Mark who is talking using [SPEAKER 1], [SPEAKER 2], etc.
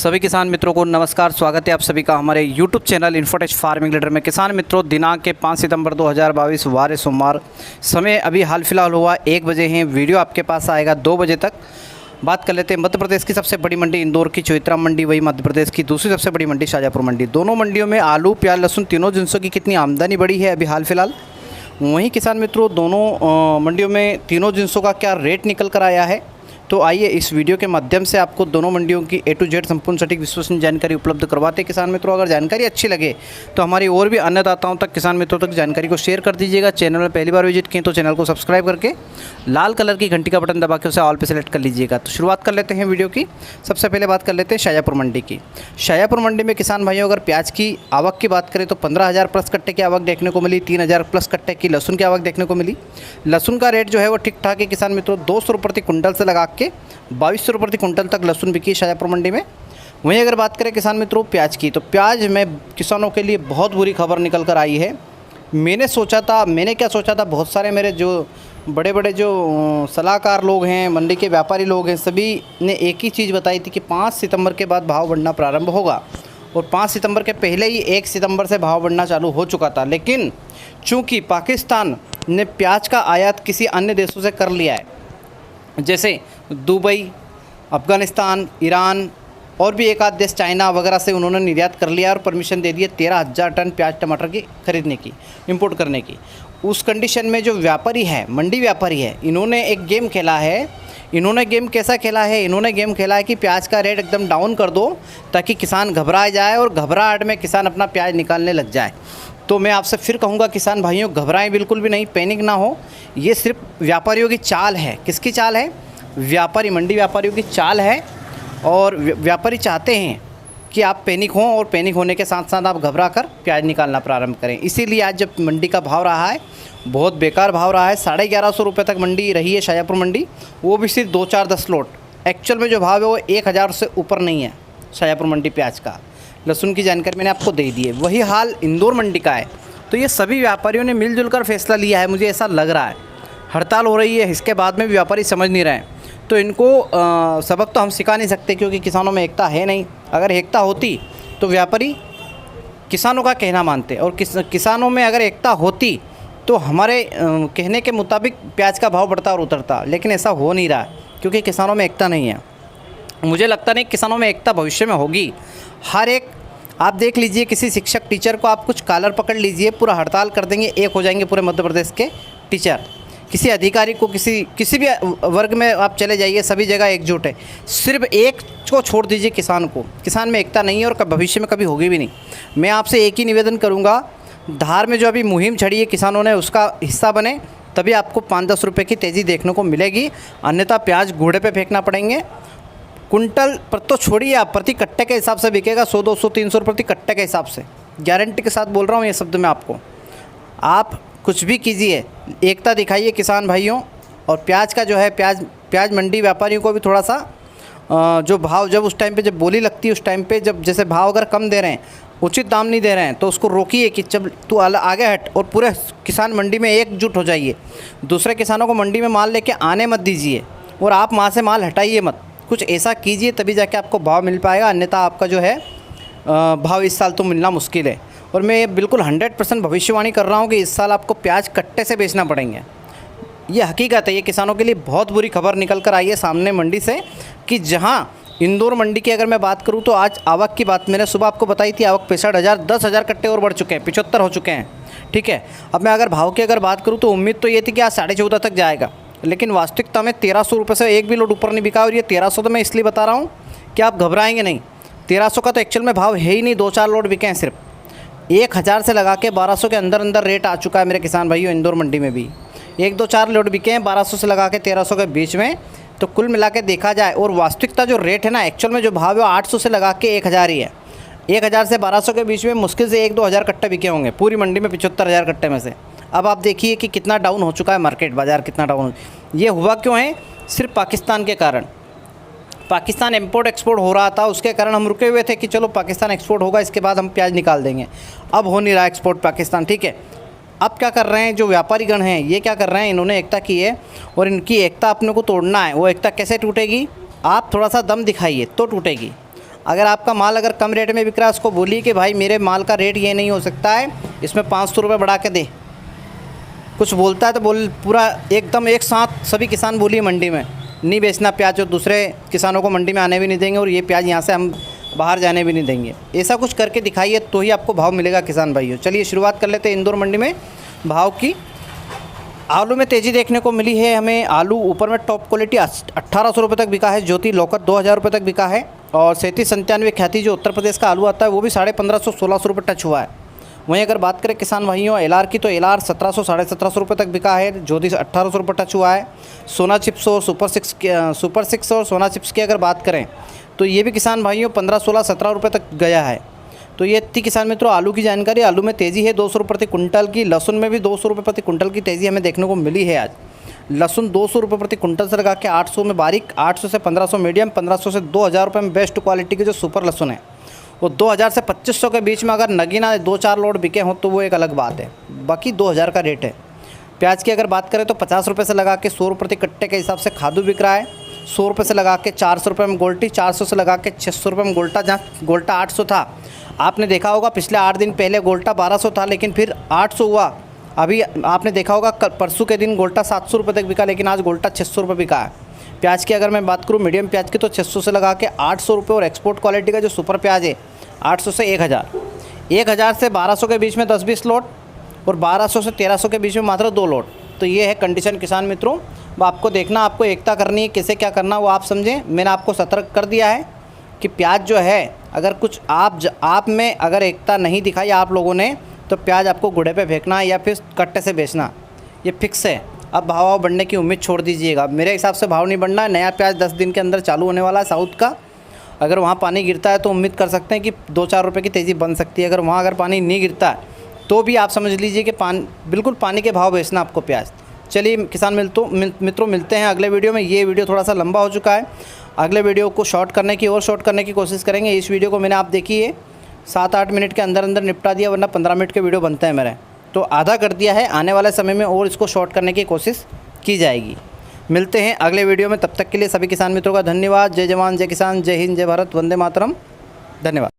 [SPEAKER 1] सभी किसान मित्रों को नमस्कार। स्वागत है आप सभी का हमारे YouTube channel infotech farming leader में। किसान मित्रों, दिनांक के 5 सितंबर 2022 वार सोमवार, समय अभी हाल फिलहाल हुआ 1 बजे हैं। वीडियो आपके पास आएगा 2 बजे तक। बात कर लेते हैं मध्य प्रदेश की सबसे बड़ी मंडी इंदौर की चौइत्रा मंडी, वही मध्य प्रदेश की दूसरी सबसे बड़ी मंडी शाजापुर मंडी। दोनों मंडियों में आलू, प्याज, लहसुन तीनों जिनसों की कितनी आमदनी बढ़ी है अभी हाल फिलहाल। वहीं किसान मित्रों, दोनों मंडियों में तीनों जिनसों का क्या रेट निकल कर आया है, तो आइए इस वीडियो के माध्यम से आपको दोनों मंडियों की A to Z संपूर्ण सटीक विश्वसनीय जानकारी उपलब्ध करवाते हैं। किसान मित्रों, अगर जानकारी अच्छी लगे तो हमारी और भी अन्नदाताओं तक, किसान मित्रों तक जानकारी को शेयर कर दीजिएगा। चैनल में पहली बार विजिट किए तो चैनल को सब्सक्राइब करके लाल कलर की घंटी का बटन दबा के उसे ऑल पे सेलेक्ट कर लीजिएगा। तो शुरुआत कर लेते हैं वीडियो की। सबसे पहले बात कर लेते हैं शाजापुर मंडी की। शाजापुर मंडी में किसान भाइयों, अगर प्याज की आवक की बात करें तो 15,000 प्लस कट्टे की आवक देखने को मिली। 3,000 प्लस कट्टे की लहसुन की आवक देखने को मिली। लहसुन का रेट जो है वो ठीक ठाक है किसान मित्रों। 200 रुपये प्रति कुंटल से लगा के 2200 रुपये प्रति कुंटल तक लहसुन बिकी शाजापुर मंडी में। वहीं अगर बात करें किसान मित्रों प्याज की, तो प्याज में किसानों के लिए बहुत बुरी खबर निकल कर आई है। मैंने क्या सोचा था, बहुत सारे मेरे जो बड़े बड़े जो सलाहकार लोग हैं, मंडी के व्यापारी लोग हैं, सभी ने एक ही चीज़ बताई थी कि 5 सितंबर के बाद भाव बढ़ना प्रारंभ होगा। और 5 सितंबर के पहले ही 1 सितंबर से भाव बढ़ना चालू हो चुका था। लेकिन चूँकि पाकिस्तान ने प्याज का आयात किसी अन्य देशों से कर लिया है, जैसे दुबई, अफ़गानिस्तान, ईरान और भी एक आध देश चाइना वगैरह से उन्होंने निर्यात कर लिया और परमिशन दे दिया 13,000 टन प्याज टमाटर की खरीदने की, इंपोर्ट करने की। उस कंडीशन में जो व्यापारी है, मंडी व्यापारी है, इन्होंने एक गेम खेला है। इन्होंने गेम कैसा खेला है? इन्होंने गेम खेला है कि प्याज का रेट एकदम डाउन कर दो ताकि किसान घबरा जाए और घबराहट में किसान अपना प्याज निकालने लग जाए। तो मैं आपसे फिर कहूँगा किसान भाइयों, घबराएं बिल्कुल भी नहीं, पैनिक ना हो। ये सिर्फ व्यापारियों की चाल है। किसकी चाल है? व्यापारी, मंडी व्यापारियों की चाल है। और व्यापारी चाहते हैं कि आप पैनिक हों और पैनिक होने के साथ साथ आप घबरा कर प्याज निकालना प्रारंभ करें। इसीलिए आज जब मंडी का भाव रहा है, बहुत बेकार भाव रहा है। 1150 रुपये तक मंडी रही है शाजापुर मंडी, वो भी सिर्फ 2-4-10 लोट। एक्चुअल में जो भाव है वो 1,000 से ऊपर नहीं है शाजापुर मंडी प्याज का। लहसुन की जानकारी मैंने आपको दे दी है। वही हाल इंदौर मंडी का है। तो ये सभी व्यापारियों ने मिलजुल कर फैसला लिया है, मुझे ऐसा लग रहा है। हड़ताल हो रही है, इसके बाद में भी व्यापारी समझ नहीं रहे हैं। तो इनको सबक तो हम सिखा नहीं सकते क्योंकि किसानों में एकता है नहीं। अगर एकता होती तो व्यापारी किसानों का कहना मानते, और किसानों में अगर एकता होती तो हमारे कहने के मुताबिक प्याज का भाव बढ़ता और उतरता। लेकिन ऐसा हो नहीं रहा क्योंकि किसानों में एकता नहीं है। मुझे लगता नहीं किसानों में एकता भविष्य में होगी। हर एक, आप देख लीजिए, किसी शिक्षक टीचर को आप कुछ कॉलर पकड़ लीजिए, पूरा हड़ताल कर देंगे, एक हो जाएंगे पूरे मध्य प्रदेश के टीचर। किसी अधिकारी को, किसी भी वर्ग में आप चले जाइए, सभी जगह एकजुट है। सिर्फ एक को छोड़ दीजिए, किसान को। किसान में एकता नहीं है और भविष्य में कभी होगी भी नहीं। मैं आपसे एक ही निवेदन करूंगा, धार में जो अभी मुहिम छड़ी है किसानों ने, उसका हिस्सा बने, तभी आपको 5-10 रुपये की तेज़ी देखने को मिलेगी। अन्यथा प्याज घोड़े पे फेंकना पड़ेंगे। कुंटल पर तो छोड़िए, आप प्रति कट्टे के हिसाब से बिकेगा। 100, 200, 300 प्रति कट्टे के हिसाब से, गारंटी के साथ बोल रहा हूँ ये शब्द मैं आपको। आप कुछ भी कीजिए, एकता दिखाइए किसान भाइयों। और प्याज का जो है, प्याज मंडी व्यापारियों को भी थोड़ा सा जो भाव, जब उस टाइम पे जब बोली लगती है, उस टाइम पे जब जैसे भाव अगर कम दे रहे हैं, उचित दाम नहीं दे रहे हैं, तो उसको रोकिए कि जब तू आगे हट, और पूरे किसान मंडी में एकजुट हो जाइए। दूसरे किसानों को मंडी में माल लेके आने मत दीजिए और आप वहाँ से माल हटाइए मत। कुछ ऐसा कीजिए तभी जाके आपको भाव मिल पाएगा, अन्यथा आपका जो है भाव इस साल तो मिलना मुश्किल है। और मैं ये बिल्कुल 100% भविष्यवाणी कर रहा हूँ कि इस साल आपको प्याज कट्टे से बेचना पड़ेंगे। ये हकीकत है। ये किसानों के लिए बहुत बुरी खबर निकल कर आई है सामने मंडी से, कि जहाँ इंदौर मंडी की अगर मैं बात करूँ तो आज आवक की बात मैंने सुबह आपको बताई थी, आवक 65,000, 10,000 कट्टे और बढ़ चुके हैं, 75 हो चुके हैं। ठीक है, अब मैं अगर भाव की अगर बात करूँ तो उम्मीद तो ये थी कि आज 14.5 तक जाएगा, लेकिन वास्तविकता में 1,300 रुपये से एक भी लोड ऊपर नहीं बिका। और ये 1,300 तो मैं इसलिए बता रहा हूँ कि आप घबराएंगे नहीं। 1,300 का तो एक्चुअल में भाव है ही नहीं, 2-4 लोड बिके हैं सिर्फ। 1,000 से लगा के 1,200 के अंदर अंदर रेट आ चुका है मेरे किसान भाइयों। इंदौर मंडी में भी 1-2-4 लोड बिके हैं 1,200 से लगा के 1,300 के बीच में। तो कुल मिला के देखा जाए, और वास्तविकता जो रेट है ना, एक्चुअल में जो भाव है वो 800 से लगा के 1,000 ही है। 1,000 से 1,200 के बीच में मुश्किल से 1-2 हज़ार कट्टे बिके होंगे पूरी मंडी में, 75,000 कट्टे में से। अब आप देखिए कि कितना डाउन हो चुका है मार्केट, बाज़ार कितना डाउन। ये हुआ क्यों है? सिर्फ पाकिस्तान के कारण। पाकिस्तान इंपोर्ट एक्सपोर्ट हो रहा था, उसके कारण हम रुके हुए थे कि चलो पाकिस्तान एक्सपोर्ट होगा, इसके बाद हम प्याज निकाल देंगे। अब हो नहीं रहा एक्सपोर्ट पाकिस्तान। ठीक है, अब क्या कर रहे हैं जो व्यापारीगण हैं, ये क्या कर रहे हैं, इन्होंने एकता की है और इनकी एकता अपने को तोड़ना है। वो एकता कैसे टूटेगी? आप थोड़ा सा दम दिखाइए तो टूटेगी। अगर आपका माल अगर कम रेट में बिक रहा है उसको बोलिए कि भाई मेरे माल का रेट ये नहीं हो सकता है, इसमें 500 रुपये बढ़ा के दे। कुछ बोलता है तो बोल पूरा एकदम एक साथ सभी किसान बोलिए मंडी में नहीं बेचना प्याज, और दूसरे किसानों को मंडी में आने भी नहीं देंगे और ये प्याज यहाँ से हम बाहर जाने भी नहीं देंगे। ऐसा कुछ करके दिखाइए तो ही आपको भाव मिलेगा किसान भाइयों। चलिए शुरुआत कर लेते हैं इंदौर मंडी में भाव की। आलू में तेज़ी देखने को मिली है हमें। आलू ऊपर में टॉप क्वालिटी 1800 रुपये तक बिका है। ज्योति लोकल 2000 रुपये तक बिका है। और 3797 ख्याति जो उत्तर प्रदेश का आलू आता है वो भी 1550-1600 रुपये टच हुआ है। वहीं अगर बात करें किसान भाइयों एलआर की, तो एलआर 1700-1750 रुपये तक बिका है। ज्योति 1800 रुपये टच हुआ है। सोना चिप्स और सुपर सिक्स और सोना चिप्स की अगर बात करें तो ये भी किसान भाइयों 15-16-17 रुपये तक गया है। तो ये थी किसान मित्रों आलू की जानकारी। आलू में तेज़ी है 200 रुपये प्रति कुंटल की। लहसुन में भी 200 रुपये प्रति कुंटल की तेज़ी हमें देखने को मिली है आज। लहसुन 200 रुपये प्रति कुंटल से लगा के 800 में बारीक, 800 से 1500 मीडियम, 1500 से 2000 रुपये में बेस्ट क्वालिटी की जो सुपर लहसुन है वो 2000 से 2500 के बीच में अगर नगीना 2-4 लोड बिके हों तो वो एक अलग बात है, बाकी 2000 का रेट है। प्याज की अगर बात करें तो 50 रुपये से लगा के 100 रुपये प्रति कट्टे के हिसाब से खादू बिक रहा है। 100 रुपये से लगा के 400 रुपये में गोल्टी, 400 से लगा के 600 रुपये में गोल्टा। जहाँ गोल्टा 800 था, आपने देखा होगा पिछले 8 दिन पहले गोल्टा 1200 था लेकिन फिर 800 हुआ। अभी आपने देखा होगा परसों के दिन गोल्टा 700 रुपये तक बिका लेकिन आज गोल्टा 600 रुपये बिका है। प्याज की अगर मैं बात करूँ मीडियम प्याज की तो 600 से लगा के 800 रुपये, और एक्सपोर्ट क्वालिटी का जो सुपर प्याज है 800 से 1000, 1000 से 1200 के बीच में 10-20 लोड, और 1200 से 1300 के बीच में मात्र 2 लोड। तो ये है कंडीशन किसान मित्रों। वो आपको देखना, आपको एकता करनी है, कैसे क्या करना वो आप समझें। मैंने आपको सतर्क कर दिया है कि प्याज जो है अगर कुछ आप में अगर एकता नहीं दिखाई आप लोगों ने तो प्याज आपको गुड़े पे फेंकना या फिर कट्टे से बेचना, ये फिक्स है। अब भाव बढ़ने की उम्मीद छोड़ दीजिएगा। मेरे हिसाब से भाव नहीं बढ़ना है। नया प्याज 10 दिन के अंदर चालू होने वाला है साउथ का। अगर वहाँ पानी गिरता है तो उम्मीद कर सकते हैं कि 2-4 रुपये की तेज़ी बन सकती है। अगर पानी नहीं गिरता है तो भी आप समझ लीजिए कि बिल्कुल पानी के भाव बेचना आपको प्याज। चलिए किसान मित्रों मिलते हैं अगले वीडियो में। ये वीडियो थोड़ा सा लंबा हो चुका है। अगले वीडियो को शॉर्ट करने की कोशिश करेंगे। इस वीडियो को मैंने आप देखिए 7-8 मिनट के अंदर निपटा दिया, वरना 15 मिनट के वीडियो बनते हैं मेरे, तो आधा कर दिया है। आने वाले समय में और इसको शॉर्ट करने की कोशिश की जाएगी। मिलते हैं अगले वीडियो में, तब तक के लिए सभी किसान मित्रों का धन्यवाद। जय जवान जय किसान, जय हिंद, जय भारत, वंदे मातरम। धन्यवाद।